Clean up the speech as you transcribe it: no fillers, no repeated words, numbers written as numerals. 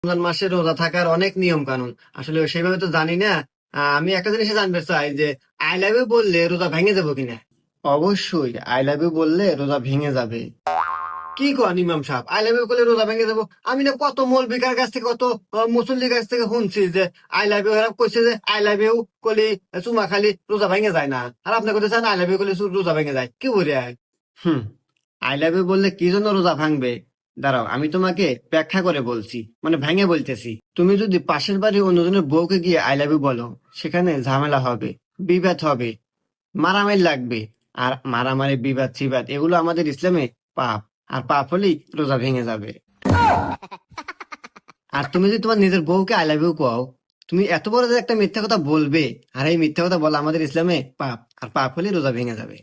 রমজান মাসে রোজা থাকার অনেক নিয়ম কানুন, আসলে সেইভাবে তো জানি না। আমি একটা জিনিস জানতে চাই যে আই লাভ ইউ বললে রোজা ভেঙে যাবো কিনা। অবশ্যই আই লাভ ইউ বললে রোজা ভেঙে যাবে। কি কন ইমাম সাহেব, আই লাভ ইউ করলে রোজা ভেঙে যাবো? আমি না কত মৌলবিকার কাছ থেকে, কত মুসল্লির কাছ থেকে শুনছি যে আই লাভ ইউ, কইছে যে আই লাভ ইউ কলি চুমা খালি রোজা ভেঙে যায় না, আর আপনি কথা চান আই লাভ ইউ করলে রোজা ভেঙে যায়, কি বলে? হুম, আই লাভ ইউ বললে কি জন্য রোজা ভাঙবে? দাঁড়াও, আমি তোমাকে ব্যাখ্যা করে বলছি, মানে ভেঙে বলতেছি। তুমি যদি পাশের বাড়ি অন্যজনের বউকে গিয়ে আই লাভ ইউ বলো, সেখানে ঝামেলা হবে, বিবাদ হবে, মারামারি লাগবে। আর মারামারি, বিবাদ সিবাদ এগুলো আমাদের ইসলামে পাপ। আর পাপ হলেই রোজা ভেঙে যাবে। আর তুমি যদি তোমার নিজের বউকে আই লাভ ইউ কও, তুমি এত বড় যে একটা মিথ্যা কথা বলবে, আর এই মিথ্যা কথা বলা আমাদের ইসলামে পাপ, আর পাপ হলেই রোজা ভেঙে যাবে।